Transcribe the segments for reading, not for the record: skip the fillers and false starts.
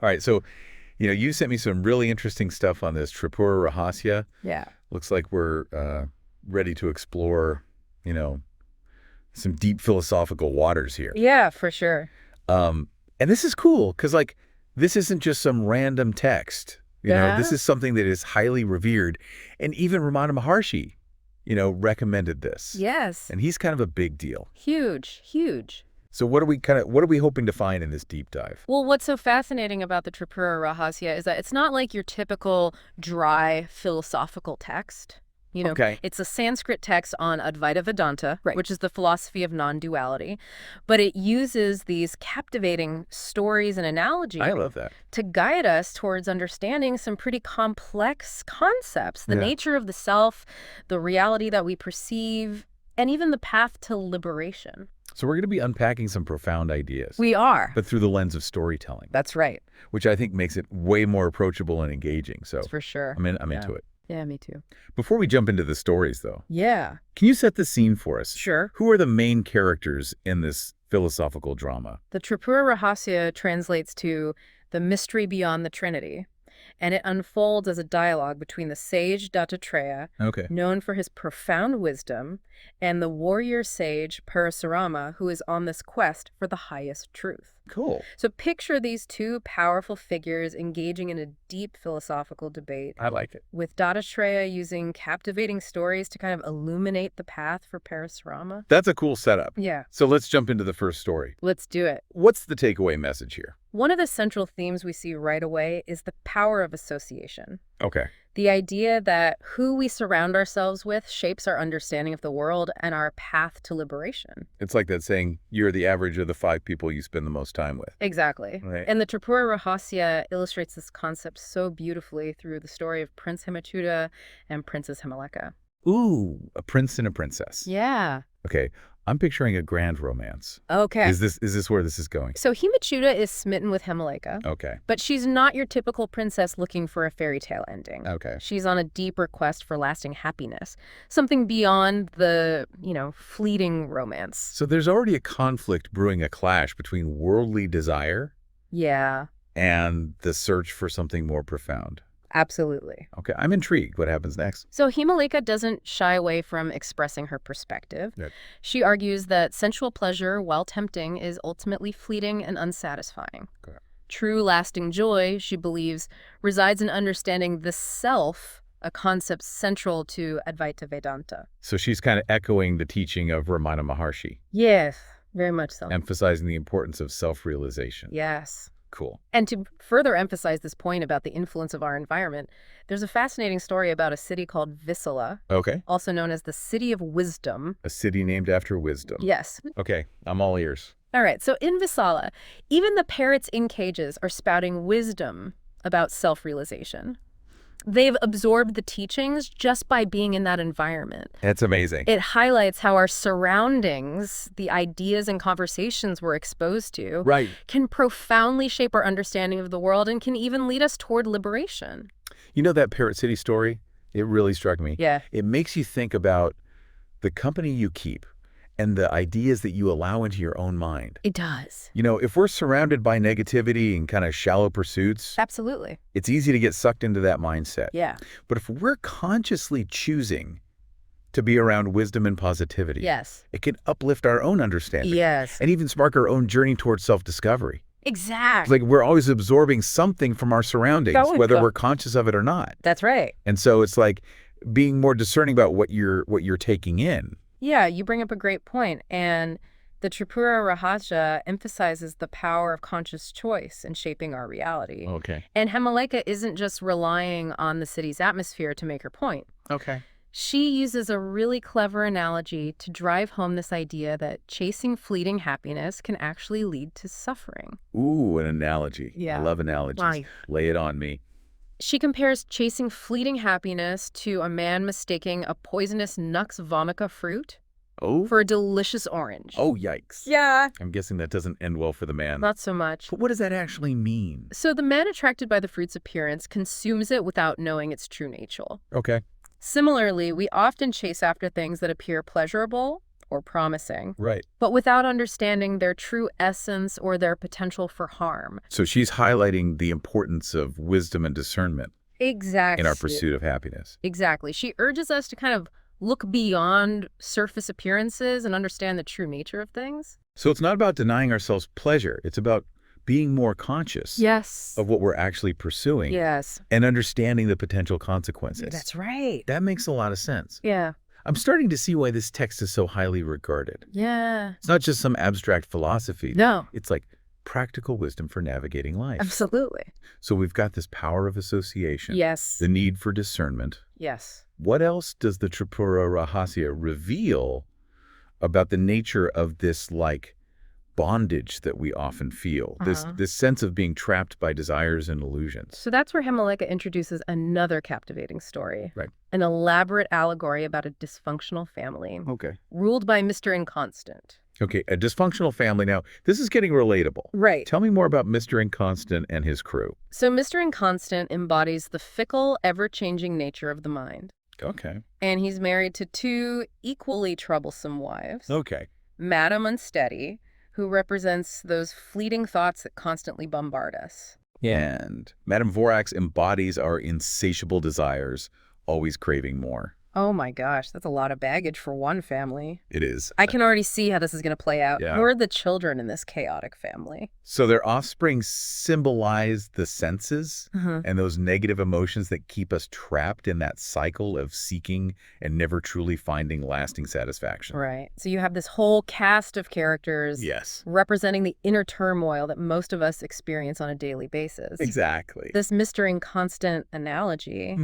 All right, so, you sent me some really interesting stuff on this Tripura Rahasya. Yeah. Looks like we're ready to explore, you know, some deep philosophical waters here. Yeah, for sure. And this is cool because, like, this isn't just some random text. This is something that is highly revered. And even Ramana Maharshi, recommended this. Yes. And he's kind of a big deal. Huge, huge. So what are we hoping to find in this deep dive? Well, what's so fascinating about the Tripura Rahasya is that it's not like your typical dry philosophical text. Okay. It's a Sanskrit text on Advaita Vedanta, which is the philosophy of non-duality, but it uses these captivating stories and analogies I love that. to guide us towards understanding some pretty complex concepts, the nature of the self, the reality that we perceive, and even the path to liberation. So we're going to be unpacking some profound ideas. We are. But through the lens of storytelling. That's right. Which I think makes it way more approachable and engaging. So That's for sure. I'm into it. Yeah, me too. Before we jump into the stories, though, Yeah. can you set the scene for us? Sure. Who are the main characters in this philosophical drama? The Tripura Rahasya translates to the mystery beyond the Trinity, and it unfolds as a dialogue between the sage Dattatreya, known for his profound wisdom, and the warrior sage Parasurama, who is on this quest for the highest truth. Cool. So picture these two powerful figures engaging in a deep philosophical debate. I like it. With Dattatreya using captivating stories to kind of illuminate the path for Parasurama. That's a cool setup. Yeah. So let's jump into the first story. Let's do it. What's the takeaway message here? One of the central themes we see right away is the power of association. Okay. The idea that who we surround ourselves with shapes our understanding of the world and our path to liberation. It's like that saying, you're the average of the 5 people you spend the most time with. Exactly. Right. And the Tripura Rahasya illustrates this concept so beautifully through the story of Prince Himmachuda and Princess Himaleka. Ooh, a prince and a princess. Yeah. Okay, I'm picturing a grand romance. Okay. Is this where this is going? So Himmachuda is smitten with Himaleka. Okay. But she's not your typical princess looking for a fairy tale ending. Okay. She's on a deeper quest for lasting happiness, something beyond the, fleeting romance. So there's already a conflict brewing, a clash between worldly desire and the search for something more profound. Absolutely. Okay, I'm intrigued. What happens next? So Himaleka doesn't shy away from expressing her perspective. Right. She argues that sensual pleasure, while tempting, is ultimately fleeting and unsatisfying. Okay. True lasting joy, she believes, resides in understanding the self, a concept central to Advaita Vedanta. So she's kind of echoing the teaching of Ramana Maharshi. Yes, very much so. Emphasizing the importance of self-realization. Yes. Cool. And to further emphasize this point about the influence of our environment, there's a fascinating story about a city called Visala, also known as the City of Wisdom. A city named after wisdom. Yes. Okay, I'm all ears. All right, so in Visala, even the parrots in cages are spouting wisdom about self-realization. They've absorbed the teachings just by being in that environment. That's amazing. It highlights how our surroundings, the ideas and conversations we're exposed to, can profoundly shape our understanding of the world and can even lead us toward liberation. You know that Parrot City story? It really struck me. Yeah. It makes you think about the company you keep and the ideas that you allow into your own mind. It does. If we're surrounded by negativity and kind of shallow pursuits, Absolutely. it's easy to get sucked into that mindset. Yeah. But if we're consciously choosing to be around wisdom and positivity, it can uplift our own understanding. Yes. And even spark our own journey towards self-discovery. Exactly. It's like we're always absorbing something from our surroundings, whether we're conscious of it or not. That's right. And so it's like being more discerning about what you're taking in. Yeah, you bring up a great point. And the Tripura Rahasya emphasizes the power of conscious choice in shaping our reality. Okay. And Himaleka isn't just relying on the city's atmosphere to make her point. Okay. She uses a really clever analogy to drive home this idea that chasing fleeting happiness can actually lead to suffering. Ooh, an analogy. Yeah. I love analogies. Right. Lay it on me. She compares chasing fleeting happiness to a man mistaking a poisonous nux vomica fruit for a delicious orange. Oh, yikes. Yeah. I'm guessing that doesn't end well for the man. Not so much. But what does that actually mean? So the man attracted by the fruit's appearance consumes it without knowing its true nature. Okay. Similarly, we often chase after things that appear pleasurable or promising. Right. But without understanding their true essence or their potential for harm. So she's highlighting the importance of wisdom and discernment Exactly. in our pursuit of happiness. Exactly. She urges us to kind of look beyond surface appearances and understand the true nature of things. So it's not about denying ourselves pleasure. It's about being more conscious of what we're actually pursuing and understanding the potential consequences. That's right. That makes a lot of sense. Yeah. I'm starting to see why this text is so highly regarded. Yeah. It's not just some abstract philosophy. No. It's like practical wisdom for navigating life. Absolutely. So we've got this power of association. Yes. The need for discernment. Yes. What else does the Tripura Rahasya reveal about the nature of this, like, bondage that we often feel, this sense of being trapped by desires and illusions? So that's where Himalaika introduces another captivating story. Right. An elaborate allegory about a dysfunctional family. Okay. Ruled by Mr. Inconstant. Okay, a dysfunctional family. Now, this is getting relatable. Right. Tell me more about Mr. Inconstant and his crew. So Mr. Inconstant embodies the fickle, ever-changing nature of the mind. Okay. And he's married to two equally troublesome wives. Okay. Madam Unsteady, who represents those fleeting thoughts that constantly bombard us. And Madame Vorax embodies our insatiable desires, always craving more. Oh my gosh, that's a lot of baggage for one family. It is. I can already see how this is going to play out. Yeah. Who are the children in this chaotic family? So their offspring symbolize the senses and those negative emotions that keep us trapped in that cycle of seeking and never truly finding lasting satisfaction. Right. So you have this whole cast of characters representing the inner turmoil that most of us experience on a daily basis. Exactly. This Mr. Inconstant analogy,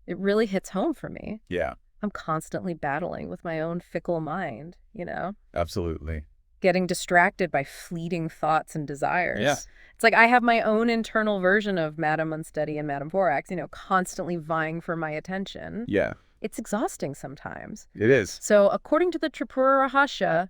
it really hits home for me. Yeah. I'm constantly battling with my own fickle mind, you know? Absolutely. Getting distracted by fleeting thoughts and desires. Yeah. It's like I have my own internal version of Madame Unsteady and Madame Vorax, you know, constantly vying for my attention. Yeah. It's exhausting sometimes. It is. So according to the Tripura Rahasya,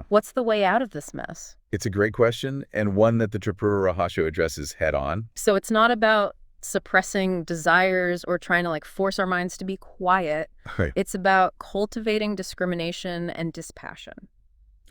what's the way out of this mess? It's a great question, and one that the Tripura Rahasya addresses head on. So it's not about suppressing desires or trying to like force our minds to be quiet. Right. It's about cultivating discrimination and dispassion.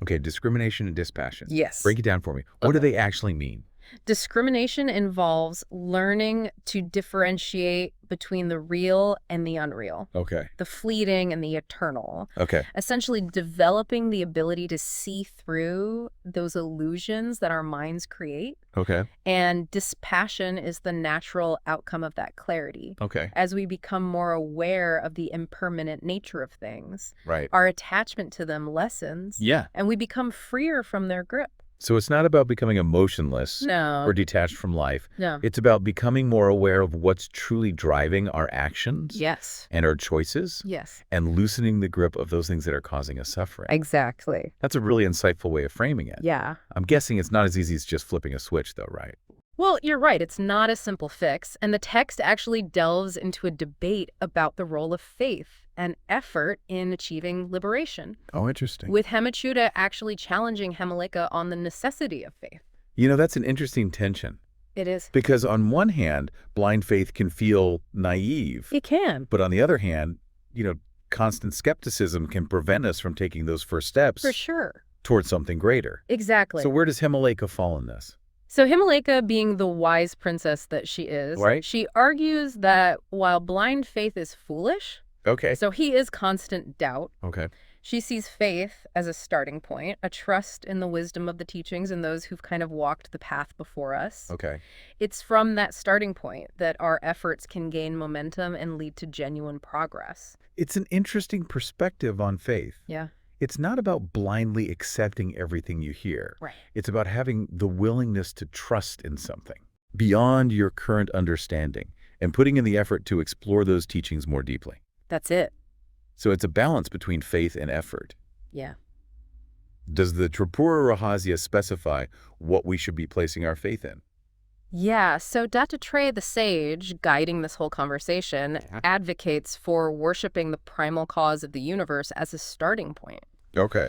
Okay, discrimination and dispassion. Yes. Break it down for me. What do they actually mean? Discrimination involves learning to differentiate between the real and the unreal. Okay. The fleeting and the eternal. Okay. Essentially developing the ability to see through those illusions that our minds create. Okay. And dispassion is the natural outcome of that clarity. Okay. As we become more aware of the impermanent nature of things, right, our attachment to them lessens. Yeah. And we become freer from their grip. So it's not about becoming emotionless or detached from life. No. It's about becoming more aware of what's truly driving our actions and our choices and loosening the grip of those things that are causing us suffering. Exactly. That's a really insightful way of framing it. Yeah. I'm guessing it's not as easy as just flipping a switch, though, right? Well, you're right. It's not a simple fix. And the text actually delves into a debate about the role of faith and effort in achieving liberation. Oh, interesting. With Hemachyuta actually challenging Himalaika on the necessity of faith. You know, that's an interesting tension. It is. Because on one hand, blind faith can feel naive. It can. But on the other hand, you know, constant skepticism can prevent us from taking those first steps. For sure. Towards something greater. Exactly. So where does Himalaika fall in this? So Himalaika, being the wise princess that she is, she argues that while blind faith is foolish, so he is constant doubt. She sees faith as a starting point, a trust in the wisdom of the teachings and those who've kind of walked the path before us. It's from that starting point that our efforts can gain momentum and lead to genuine progress. It's an interesting perspective on faith. Yeah. It's not about blindly accepting everything you hear. Right. It's about having the willingness to trust in something beyond your current understanding and putting in the effort to explore those teachings more deeply. That's it. So it's a balance between faith and effort. Yeah. Does the Tripura Rahasya specify what we should be placing our faith in? Yeah, so Dattatreya the sage, guiding this whole conversation, advocates for worshiping the primal cause of the universe as a starting point.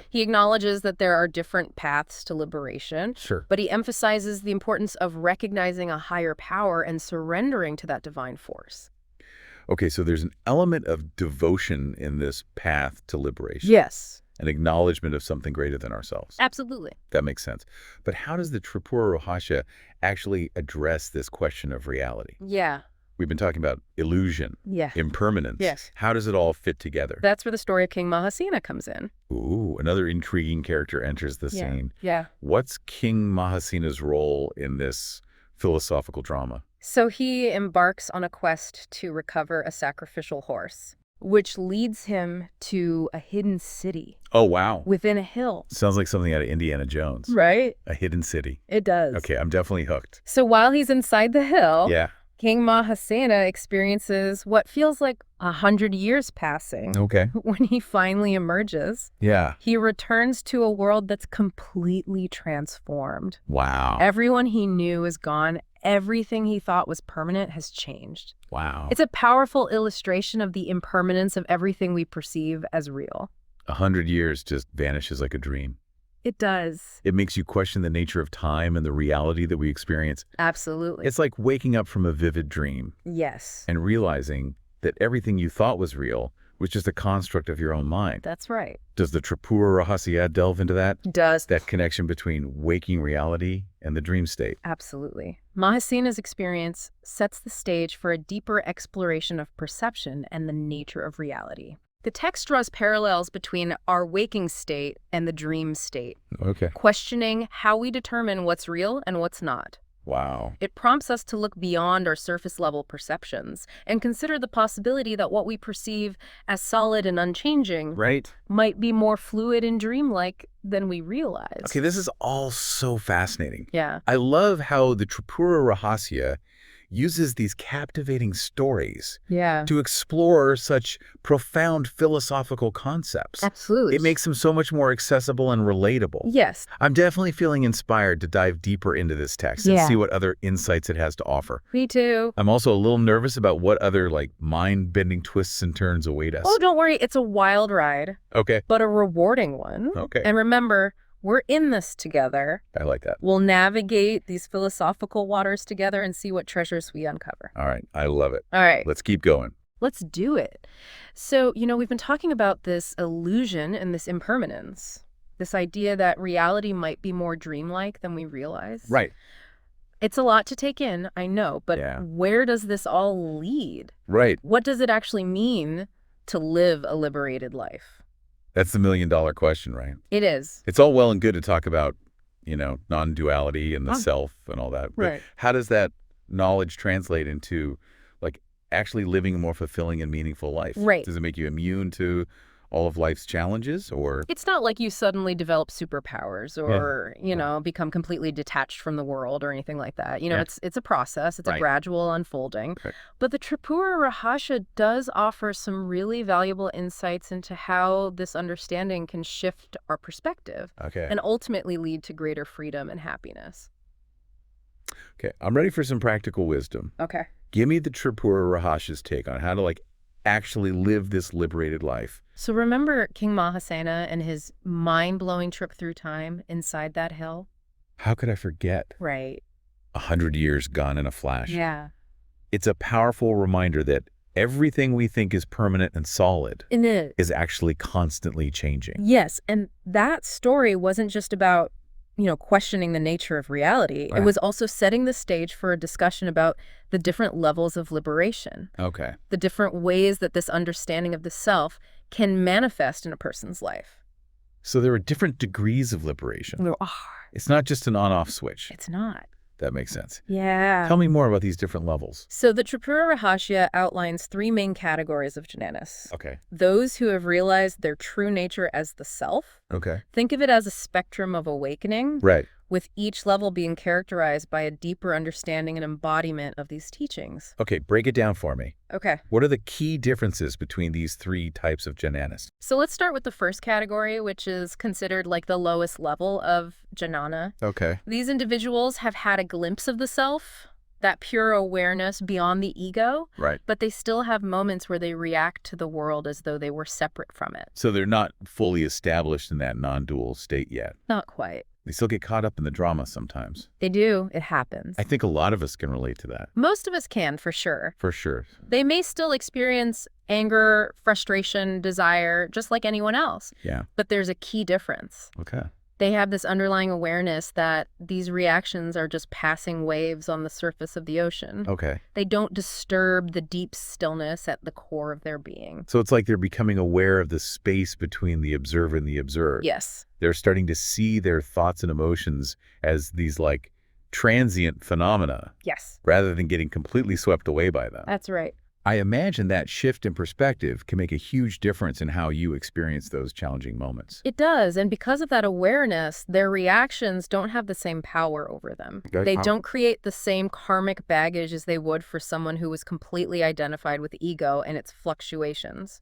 He acknowledges that there are different paths to liberation, but he emphasizes the importance of recognizing a higher power and surrendering to that divine force. Okay, so there's an element of devotion in this path to liberation. Yes. An acknowledgement of something greater than ourselves. Absolutely. That makes sense. But how does the Tripura Rahasya actually address this question of reality? Yeah. We've been talking about illusion, impermanence. Yes. How does it all fit together? That's where the story of King Mahasena comes in. Ooh, another intriguing character enters the scene. Yeah. What's King Mahasena's role in this philosophical drama? So he embarks on a quest to recover a sacrificial horse, which leads him to a hidden city. Oh, wow. Within a hill. Sounds like something out of Indiana Jones. Right? A hidden city. It does. Okay, I'm definitely hooked. So while he's inside the hill, Yeah. King Mahasena experiences what feels like 100 years passing. Okay. When he finally emerges, Yeah. he returns to a world that's completely transformed. Wow. Everyone he knew is gone. Everything he thought was permanent has changed. Wow. It's a powerful illustration of the impermanence of everything we perceive as real. 100 years just vanishes like a dream. It does. It makes you question the nature of time and the reality that we experience. Absolutely. It's like waking up from a vivid dream. Yes. And realizing that everything you thought was real was just a construct of your own mind. That's right. Does the Tripura Rahasya delve into that? Does. That connection between waking reality and the dream state? Absolutely. Mahasena's experience sets the stage for a deeper exploration of perception and the nature of reality. The text draws parallels between our waking state and the dream state, Okay. questioning how we determine what's real and what's not. Wow. It prompts us to look beyond our surface-level perceptions and consider the possibility that what we perceive as solid and unchanging might be more fluid and dreamlike than we realize. Okay, this is all so fascinating. Yeah. I love how the Tripura Rahasya uses these captivating stories to explore such profound philosophical concepts. Absolutely. It makes them so much more accessible and relatable. Yes. I'm definitely feeling inspired to dive deeper into this text and see what other insights it has to offer. Me too. I'm also a little nervous about what other mind-bending twists and turns await us. Oh, don't worry. It's a wild ride. Okay. But a rewarding one. Okay. And remember, we're in this together. I like that. We'll navigate these philosophical waters together and see what treasures we uncover. All right. I love it. All right. Let's keep going. Let's do it. So, we've been talking about this illusion and this impermanence, this idea that reality might be more dreamlike than we realize. Right. It's a lot to take in, I know, but where does this all lead? Right. What does it actually mean to live a liberated life? That's the million-dollar question, right? It is. It's all well and good to talk about, non-duality and the self and all that. But how does that knowledge translate into, actually living a more fulfilling and meaningful life? Right. Does it make you immune to all of life's challenges, or? It's not like you suddenly develop superpowers or, become completely detached from the world or anything like that. It's a process. It's a gradual unfolding. Okay. But the Tripura Rahasya does offer some really valuable insights into how this understanding can shift our perspective and ultimately lead to greater freedom and happiness. Okay, I'm ready for some practical wisdom. Okay. Give me the Tripura Rahasya's take on how to, actually live this liberated life. So remember King Mahasena and his mind-blowing trip through time inside that hill? How could I forget? Right. 100 years gone in a flash. Yeah. It's a powerful reminder that everything we think is permanent and solid is actually constantly changing. Yes, and that story wasn't just about questioning the nature of reality. It was also setting the stage for a discussion about the different levels of liberation. Okay. The different ways that this understanding of the self can manifest in a person's life. So there are different degrees of liberation. There are. It's not just an on-off switch. It's not. That makes sense. Yeah. Tell me more about these different levels. So the Tripura Rahasya outlines 3 main categories of jnanas. Okay. Those who have realized their true nature as the self. Okay. Think of it as a spectrum of awakening. Right. With each level being characterized by a deeper understanding and embodiment of these teachings. Okay, break it down for me. Okay. What are the key differences between these 3 types of jnanas? So let's start with the first category, which is considered the lowest level of jnana. Okay. These individuals have had a glimpse of the self, that pure awareness beyond the ego. Right. But they still have moments where they react to the world as though they were separate from it. So they're not fully established in that non-dual state yet. Not quite. They still get caught up in the drama sometimes. They do. It happens. I think a lot of us can relate to that. Most of us can, for sure. For sure. They may still experience anger, frustration, desire, just like anyone else. Yeah. But there's a key difference. Okay. They have this underlying awareness that these reactions are just passing waves on the surface of the ocean. Okay. They don't disturb the deep stillness at the core of their being. So it's like they're becoming aware of the space between the observer and the observed. Yes. They're starting to see their thoughts and emotions as these like transient phenomena. Yes. Rather than getting completely swept away by them. That's right. I imagine that shift in perspective can make a huge difference in how you experience those challenging moments. It does, and because of that awareness, their reactions don't have the same power over them. They don't create the same karmic baggage as they would for someone who was completely identified with ego and its fluctuations.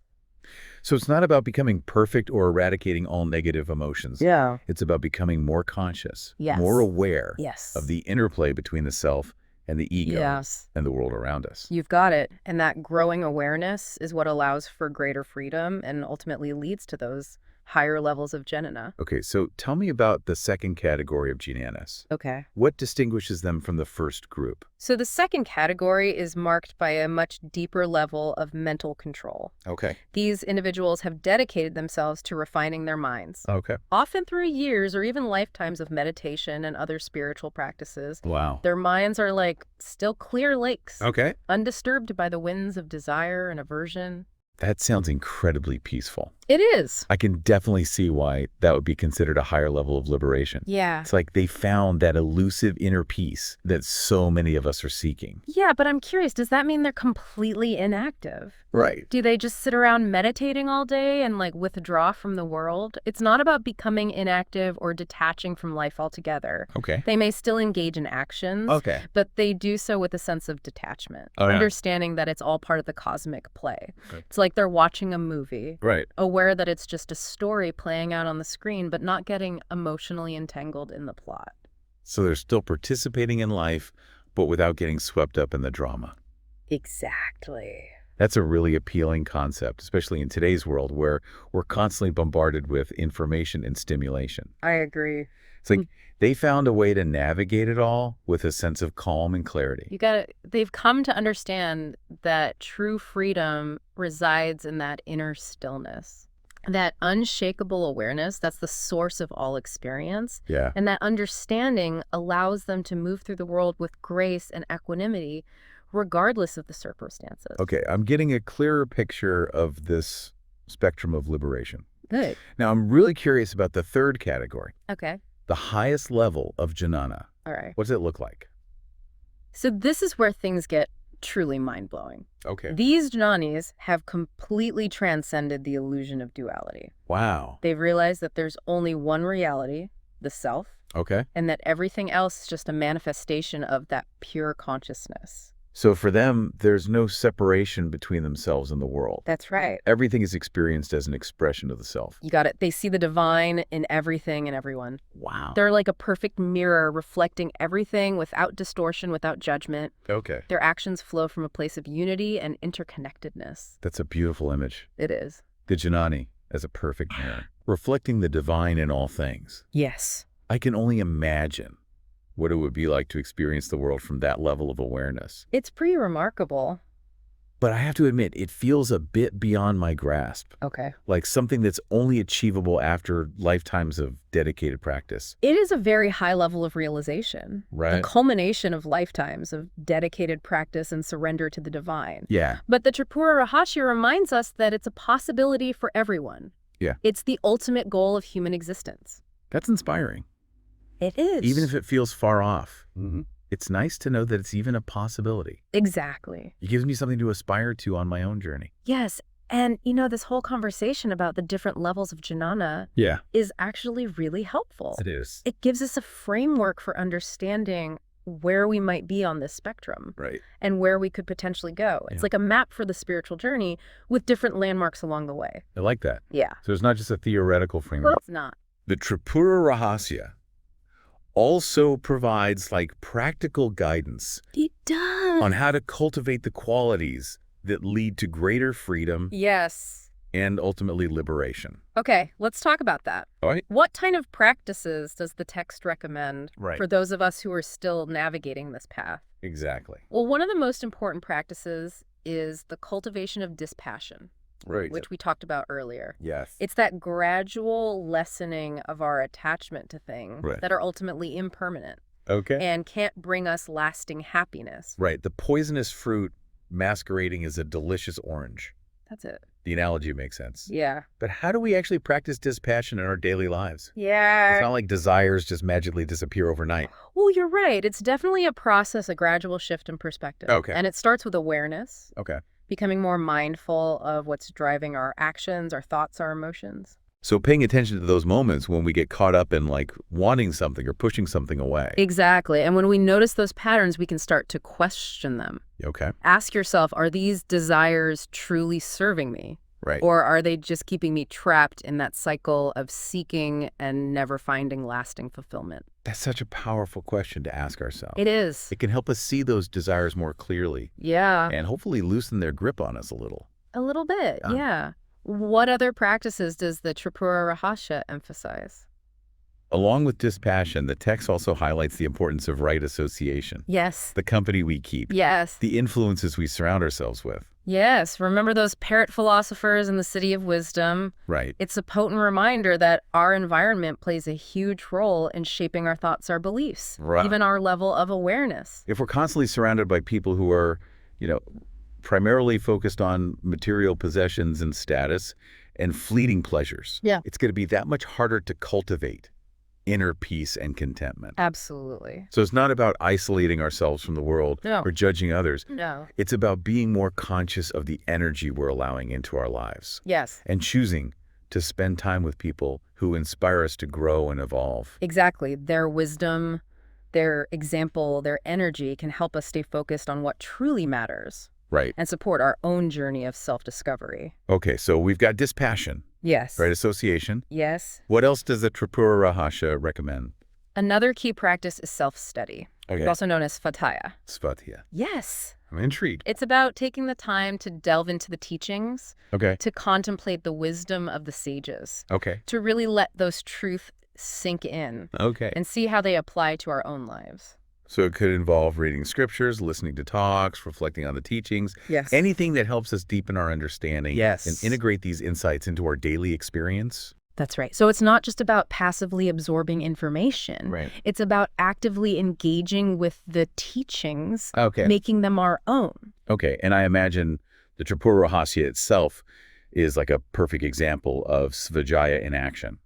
So it's not about becoming perfect or eradicating all negative emotions. Yeah. It's about becoming more conscious, Yes. more aware Yes. of the interplay between the self and the ego Yes. and the world around us. You've got it. And that growing awareness is what allows for greater freedom and ultimately leads to those higher levels of jnana. Okay, so tell me about the second category of jnanas. Okay. What distinguishes them from the first group? So the second category is marked by a much deeper level of mental control. Okay. These individuals have dedicated themselves to refining their minds, Okay. often through years or even lifetimes of meditation and other spiritual practices. Wow. Their minds are like still clear lakes, Okay. undisturbed by the winds of desire and aversion. That sounds incredibly peaceful. It is. I can definitely see why that would be considered a higher level of liberation. Yeah. It's like they found that elusive inner peace that so many of us are seeking. Yeah, but I'm curious, does that mean they're completely inactive? Right. Do they just sit around meditating all day and like withdraw from the world? It's not about becoming inactive or detaching from life altogether. Okay. They may still engage in actions, Okay. but they do so with a sense of detachment, Oh, yeah. understanding that it's all part of the cosmic play. Okay. It's like they're watching a movie, Right. aware that it's just a story playing out on the screen, but not getting emotionally entangled in the plot. So they're still participating in life, but without getting swept up in the drama. Exactly. That's a really appealing concept, especially in today's world where we're constantly bombarded with information and stimulation. I agree. It's like they found a way to navigate it all with a sense of calm and clarity. They've come to understand that true freedom resides in that inner stillness, that unshakable awareness that's the source of all experience. Yeah. And that understanding allows them to move through the world with grace and equanimity, regardless of the circumstances. Okay, I'm getting a clearer picture of this spectrum of liberation. Good. Now, I'm really curious about the third category, Okay. the highest level of jnana. All right. What does it look like? So this is where things get truly mind-blowing. Okay. These jnanis have completely transcended the illusion of duality. Wow. They've realized that there's only one reality, the self, Okay. and that everything else is just a manifestation of that pure consciousness. So for them, there's no separation between themselves and the world. That's right. Everything is experienced as an expression of the self. You got it. They see the divine in everything and everyone. Wow. They're like a perfect mirror reflecting everything without distortion, without judgment. Okay. Their actions flow from a place of unity and interconnectedness. That's a beautiful image. It is. The jnani as a perfect mirror, reflecting the divine in all things. Yes. I can only imagine what it would be like to experience the world from that level of awareness. It's pretty remarkable. But I have to admit, it feels a bit beyond my grasp, Okay. like something that's only achievable after lifetimes of dedicated practice. It is a very high level of realization. Right. A culmination of lifetimes of dedicated practice and surrender to the divine. Yeah. But the Tripura Rahasya reminds us that it's a possibility for everyone. Yeah. It's the ultimate goal of human existence. That's inspiring. It is. Even if it feels far off. Mm-hmm. It's nice to know that it's even a possibility. Exactly. It gives me something to aspire to on my own journey. Yes. And, this whole conversation about the different levels of jnana is actually really helpful. It is. It gives us a framework for understanding where we might be on this spectrum. Right. And where we could potentially go. It's Yeah. like a map for the spiritual journey with different landmarks along the way. I like that. Yeah. So it's not just a theoretical framework. Well, it's not. The Tripura Rahasya also provides like practical guidance It does. on how to cultivate the qualities that lead to greater freedom Yes. and ultimately liberation. Okay, let's talk about that. All right. What kind of practices does the text recommend Right. for those of us who are still navigating this path? Exactly. Well, one of the most important practices is the cultivation of dispassion, Right. which we talked about earlier. Yes. It's that gradual lessening of our attachment to things that are ultimately impermanent. Okay. And can't bring us lasting happiness. Right. The poisonous fruit masquerading as a delicious orange. That's it. The analogy makes sense. Yeah. But how do we actually practice dispassion in our daily lives? Yeah. It's not like desires just magically disappear overnight. Well, you're right. It's definitely a process, a gradual shift in perspective. Okay. And it starts with awareness. Okay. Becoming more mindful of what's driving our actions, our thoughts, our emotions. So paying attention to those moments when we get caught up in like wanting something or pushing something away. Exactly. And when we notice those patterns, we can start to question them. Okay. Ask yourself, are these desires truly serving me? Right. Or are they just keeping me trapped in that cycle of seeking and never finding lasting fulfillment? That's such a powerful question to ask ourselves. It is. It can help us see those desires more clearly. Yeah. And hopefully loosen their grip on us a little. A little bit, yeah. What other practices does the Tripura Rahasya emphasize? Along with dispassion, the text also highlights the importance of right association. Yes. The company we keep. Yes. The influences we surround ourselves with. Yes. Remember those parrot philosophers in the City of Wisdom? Right. It's a potent reminder that our environment plays a huge role in shaping our thoughts, our beliefs, even our level of awareness. If we're constantly surrounded by people who are, primarily focused on material possessions and status and fleeting pleasures, it's going to be that much harder to cultivate inner peace and contentment. Absolutely. So it's not about isolating ourselves from the world or judging others. No. It's about being more conscious of the energy we're allowing into our lives. Yes. And choosing to spend time with people who inspire us to grow and evolve. Exactly. Their wisdom, their example, their energy can help us stay focused on what truly matters. Right. And support our own journey of self-discovery. Okay, so we've got dispassion. Yes. Right, association. Yes. What else does the Tripura Rahasya recommend? Another key practice is self-study, also known as svataya. Svataya. Yes. I'm intrigued. It's about taking the time to delve into the teachings, to contemplate the wisdom of the sages, to really let those truths sink in, and see how they apply to our own lives. So it could involve reading scriptures, listening to talks, reflecting on the teachings. Yes. Anything that helps us deepen our understanding. Yes. And integrate these insights into our daily experience. That's right. So it's not just about passively absorbing information. Right. It's about actively engaging with the teachings, making them our own. Okay. And I imagine the Tripura Rahasya itself is like a perfect example of svajaya in action.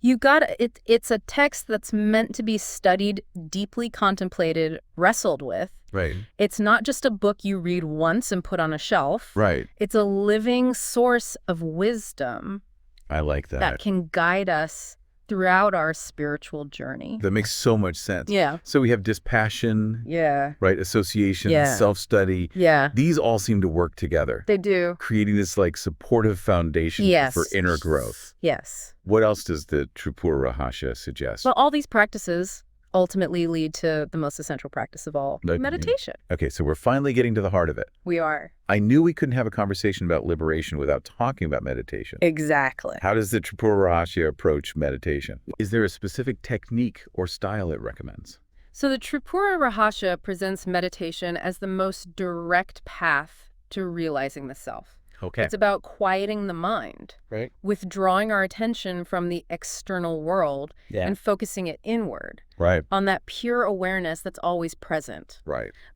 You got it. It's a text that's meant to be studied, deeply contemplated, wrestled with. Right. It's not just a book you read once and put on a shelf. Right. It's a living source of wisdom. I like that. That can guide us throughout our spiritual journey. That makes so much sense. Yeah. So we have dispassion. Yeah. Right. Association. Yeah. Self-study. Yeah. These all seem to work together. They do. Creating this like supportive foundation for inner growth. Yes. What else does the Tripura Rahasya suggest? Well, all these practices ultimately lead to the most essential practice of all, meditation. Okay, so we're finally getting to the heart of it. We are. I knew we couldn't have a conversation about liberation without talking about meditation. Exactly. How does the Tripura Rahasya approach meditation? Is there a specific technique or style it recommends? So the Tripura Rahasya presents meditation as the most direct path to realizing the self. Okay. It's about quieting the mind, withdrawing our attention from the external world and focusing it inward on that pure awareness that's always present,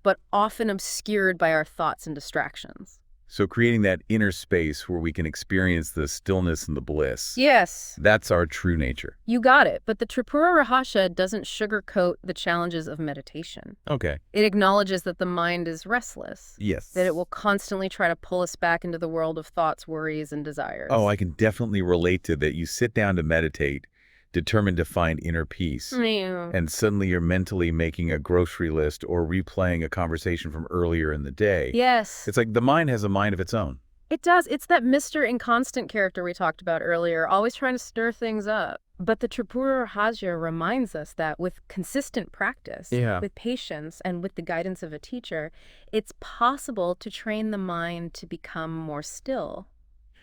but often obscured by our thoughts and distractions. So creating that inner space where we can experience the stillness and the bliss. Yes. That's our true nature. You got it. But the Tripura Rahasya doesn't sugarcoat the challenges of meditation. Okay. It acknowledges that the mind is restless. Yes. That it will constantly try to pull us back into the world of thoughts, worries, and desires. Oh, I can definitely relate to that. You sit down to meditate, determined to find inner peace, and suddenly you're mentally making a grocery list or replaying a conversation from earlier in the day. Yes. It's like the mind has a mind of its own. It does. It's that Mr. Inconstant character we talked about earlier, always trying to stir things up. But the Tripura Rahasya reminds us that with consistent practice, with patience, and with the guidance of a teacher, it's possible to train the mind to become more still.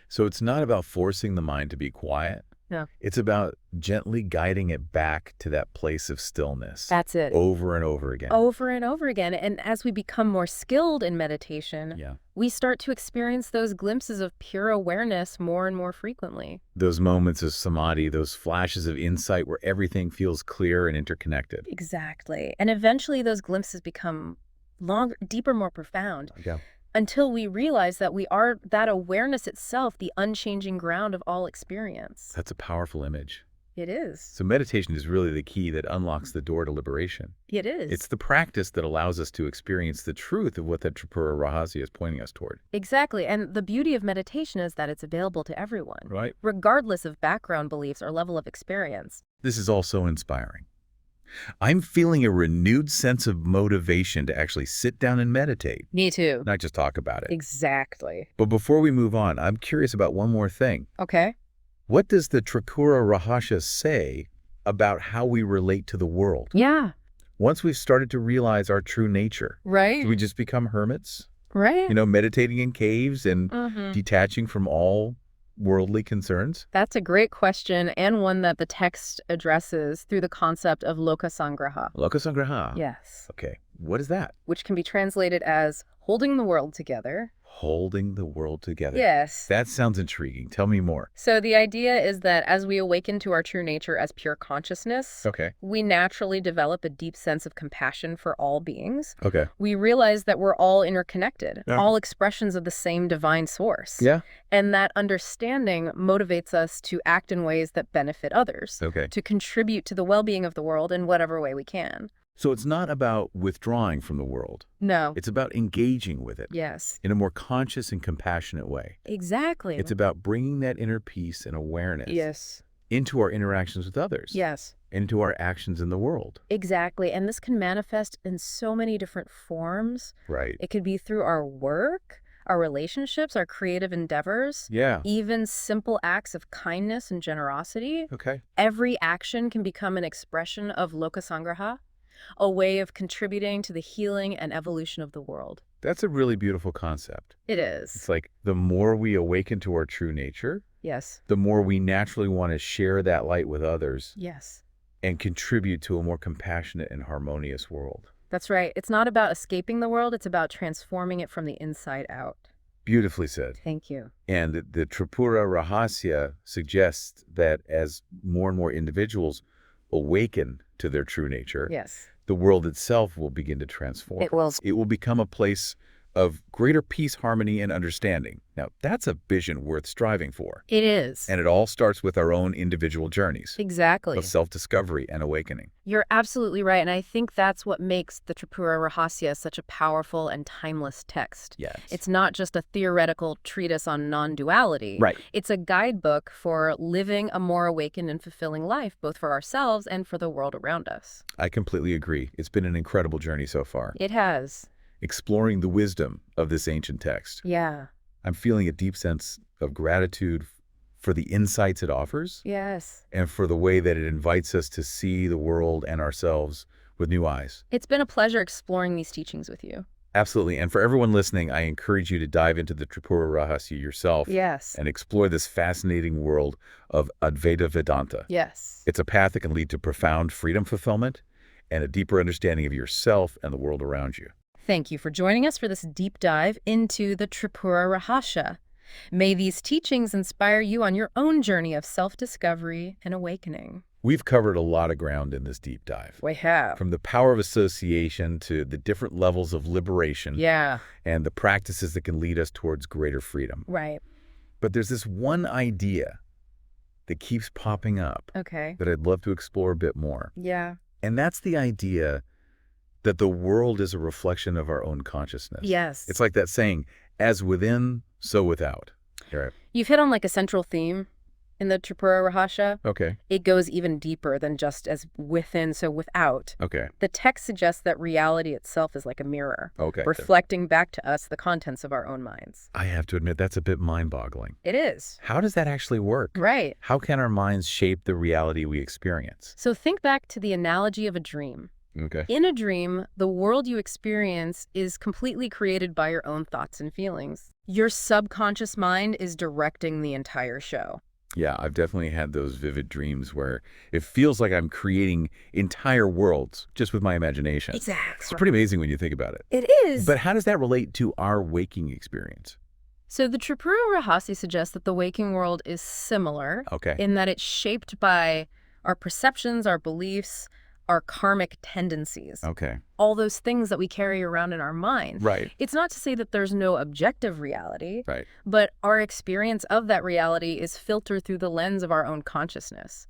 So it's not about forcing the mind to be quiet. Yeah. It's about gently guiding it back to that place of stillness. That's it. Over and over again. Over and over again. And as we become more skilled in meditation, we start to experience those glimpses of pure awareness more and more frequently. Those moments of samadhi, those flashes of insight where everything feels clear and interconnected. Exactly. And eventually those glimpses become longer, deeper, more profound. Yeah. Until we realize that we are that awareness itself, the unchanging ground of all experience. That's a powerful image. It is. So meditation is really the key that unlocks the door to liberation. It is. It's the practice that allows us to experience the truth of what that Tripura Rahasya is pointing us toward. Exactly. And the beauty of meditation is that it's available to everyone. Right. Regardless of background beliefs or level of experience. This is also inspiring. I'm feeling a renewed sense of motivation to actually sit down and meditate. Me too. Not just talk about it. Exactly. But before we move on, I'm curious about one more thing. Okay. What does the Tripura Rahasya say about how we relate to the world? Yeah. Once we've started to realize our true nature, right? Do we just become hermits? Right. Meditating in caves and detaching from all worldly concerns? That's a great question, and one that the text addresses through the concept of lokasangraha. Lokasangraha? Yes. Okay. What is that? Which can be translated as holding the world together. Holding the world together. Yes. That sounds intriguing. Tell me more. So the idea is that as we awaken to our true nature as pure consciousness, we naturally develop a deep sense of compassion for all beings. We realize that we're all interconnected, all expressions of the same divine source. And that understanding motivates us to act in ways that benefit others, to contribute to the well-being of the world in whatever way we can. So it's not about withdrawing from the world. No. It's about engaging with it. Yes. In a more conscious and compassionate way. Exactly. It's about bringing that inner peace and awareness into our interactions with others. Yes. Into our actions in the world. Exactly. And this can manifest in so many different forms. Right. It could be through our work, our relationships, our creative endeavors. Even simple acts of kindness and generosity. Every action can become an expression of lokasangraha. A way of contributing to the healing and evolution of the world. That's a really beautiful concept. It is. It's like the more we awaken to our true nature, the more we naturally want to share that light with others. And contribute to a more compassionate and harmonious world. That's right. It's not about escaping the world. It's about transforming it from the inside out. Beautifully said. Thank you. And the Tripura Rahasya suggests that as more and more individuals awaken to their true nature, the world itself will begin to transform. It will. It will become a place of greater peace, harmony, and understanding. Now, that's a vision worth striving for. It is. And it all starts with our own individual journeys. Exactly. Of self-discovery and awakening. You're absolutely right. And I think that's what makes the Tripura Rahasya such a powerful and timeless text. It's not just a theoretical treatise on non-duality. It's a guidebook for living a more awakened and fulfilling life, both for ourselves and for the world around us. I completely agree. It's been an incredible journey so far. It has. Exploring the wisdom of this ancient text. I'm feeling a deep sense of gratitude for the insights it offers. And for the way that it invites us to see the world and ourselves with new eyes. It's been a pleasure exploring these teachings with you. Absolutely. And for everyone listening, I encourage you to dive into the Tripura Rahasya yourself. And explore this fascinating world of Advaita Vedanta. It's a path that can lead to profound freedom fulfillment and a deeper understanding of yourself and the world around you. Thank you for joining us for this deep dive into the Tripura Rahasya. May these teachings inspire you on your own journey of self-discovery and awakening. We've covered a lot of ground in this deep dive. We have. From the power of association to the different levels of liberation. And the practices that can lead us towards greater freedom. But there's this one idea that keeps popping up. That I'd love to explore a bit more. And that's the idea that the world is a reflection of our own consciousness. It's like that saying, as within, so without. You've hit on like a central theme in the Tripura Rahasya. It goes even deeper than just as within, so without. The text suggests that reality itself is like a mirror, reflecting back to us the contents of our own minds. I have to admit, that's a bit mind-boggling. It is. How does that actually work? How can our minds shape the reality we experience? So think back to the analogy of a dream. In a dream, the world you experience is completely created by your own thoughts and feelings. Your subconscious mind is directing the entire show. Yeah, I've definitely had those vivid dreams where it feels like I'm creating entire worlds just with my imagination. Exactly. It's pretty amazing when you think about it. It is. But how does that relate to our waking experience? So the Tripura Rahasya suggests that the waking world is similar Okay. in that it's shaped by our perceptions, our beliefs, our karmic tendencies. Okay. All those things that we carry around in our mind. Right. It's not to say that there's no objective reality, Right. but our experience of that reality is filtered through the lens of our own consciousness.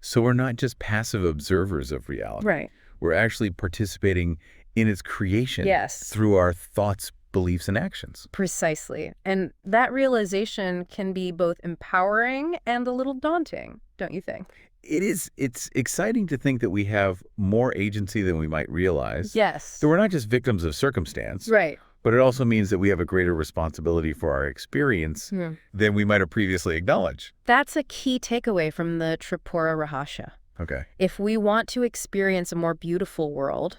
So we're not just passive observers of reality. Right. We're actually participating in its creation. Yes. Through our thoughts, beliefs, and actions. Precisely. And that realization can be both empowering and a little daunting, don't you think? It is. It's exciting to think that we have more agency than we might realize. Yes. That we're not just victims of circumstance. Right. But it also means that we have a greater responsibility for our experience than we might have previously acknowledged. That's a key takeaway from the Tripura Rahasya. Okay. If we want to experience a more beautiful world,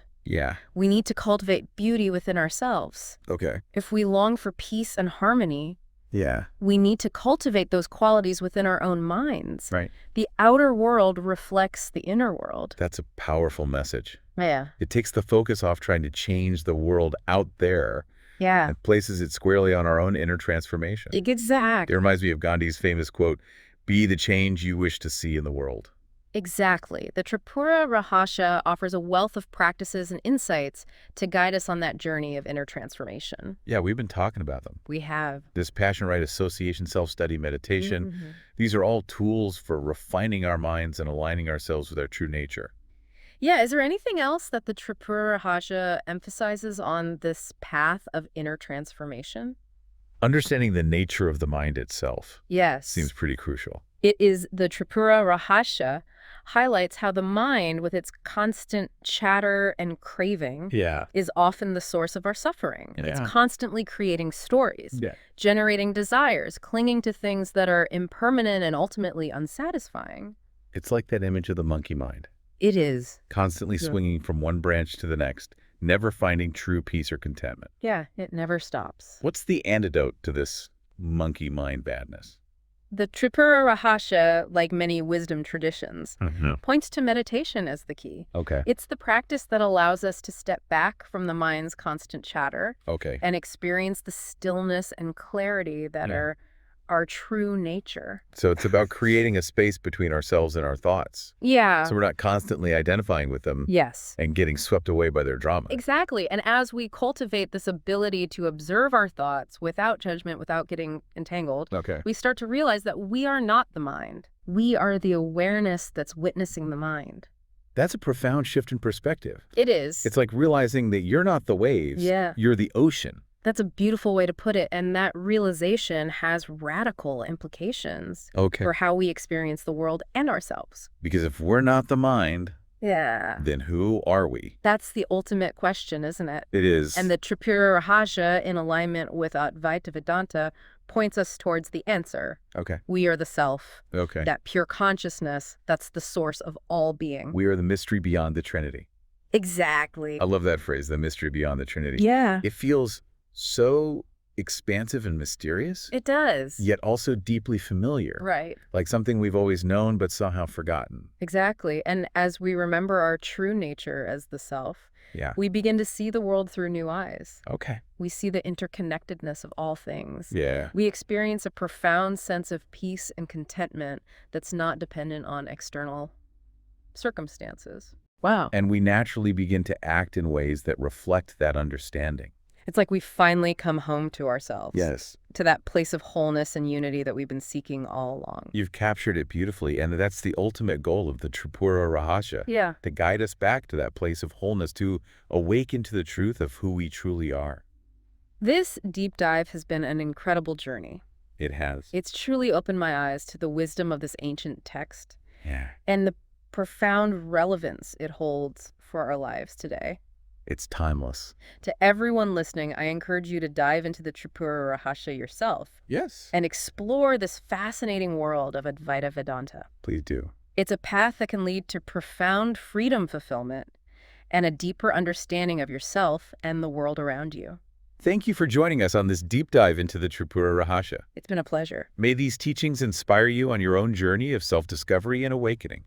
we need to cultivate beauty within ourselves. Okay. If we long for peace and harmony, Yeah. we need to cultivate those qualities within our own minds. Right. The outer world reflects the inner world. That's a powerful message. Yeah. It takes the focus off trying to change the world out there Yeah. and places it squarely on our own inner transformation. Exactly. It reminds me of Gandhi's famous quote, "Be the change you wish to see in the world." Exactly. The Tripura Rahasya offers a wealth of practices and insights to guide us on that journey of inner transformation. Yeah, we've been talking about them. We have. Dispassion, right, association, self-study, meditation. These are all tools for refining our minds and aligning ourselves with our true nature. Yeah, is there anything else that the Tripura Rahasya emphasizes on this path of inner transformation? Understanding the nature of the mind itself seems pretty crucial. It is the Tripura Rahasya highlights how the mind, with its constant chatter and craving, is often the source of our suffering. It's constantly creating stories, generating desires, clinging to things that are impermanent and ultimately unsatisfying. It's like that image of the monkey mind. It is. Constantly swinging from one branch to the next, never finding true peace or contentment. Yeah, it never stops. What's the antidote to this monkey mind badness? The Tripura Rahasya, like many wisdom traditions, points to meditation as the key. Okay. It's the practice that allows us to step back from the mind's constant chatter and experience the stillness and clarity that are our true nature. So it's about creating a space between ourselves and our thoughts. Yeah. So we're not constantly identifying with them. Yes. And getting swept away by their drama. Exactly. And as we cultivate this ability to observe our thoughts without judgment, without getting entangled, we start to realize that we are not the mind. We are the awareness that's witnessing the mind. That's a profound shift in perspective. It is. It's like realizing that you're not the waves. You're the ocean. That's a beautiful way to put it, and that realization has radical implications for how we experience the world and ourselves. Because if we're not the mind, Yeah. Then who are we? That's the ultimate question, isn't it? It is. And the Tripura Rahasya, in alignment with Advaita Vedanta, points us towards the answer. Okay. We are the self. Okay. That pure consciousness, that's the source of all being. We are the mystery beyond the Trinity. Exactly. I love that phrase, the mystery beyond the Trinity. Yeah. It feels so expansive and mysterious. It does. Yet also deeply familiar. Right. Like something we've always known but somehow forgotten. Exactly. And as we remember our true nature as the self, we begin to see the world through new eyes. Okay. We see the interconnectedness of all things. Yeah. We experience a profound sense of peace and contentment that's not dependent on external circumstances. Wow. And we naturally begin to act in ways that reflect that understanding. It's like we finally come home to ourselves. Yes. To that place of wholeness and unity that we've been seeking all along. You've captured it beautifully, and that's the ultimate goal of the Tripura Rahasya. Yeah. To guide us back to that place of wholeness, to awaken to the truth of who we truly are. This deep dive has been an incredible journey. It has. It's truly opened my eyes to the wisdom of this ancient text. Yeah. And the profound relevance it holds for our lives today. It's timeless. To everyone listening, I encourage you to dive into the Tripura Rahasya yourself. Yes. And explore this fascinating world of Advaita Vedanta. Please do. It's a path that can lead to profound freedom fulfillment and a deeper understanding of yourself and the world around you. Thank you for joining us on this deep dive into the Tripura Rahasya. It's been a pleasure. May these teachings inspire you on your own journey of self-discovery and awakening.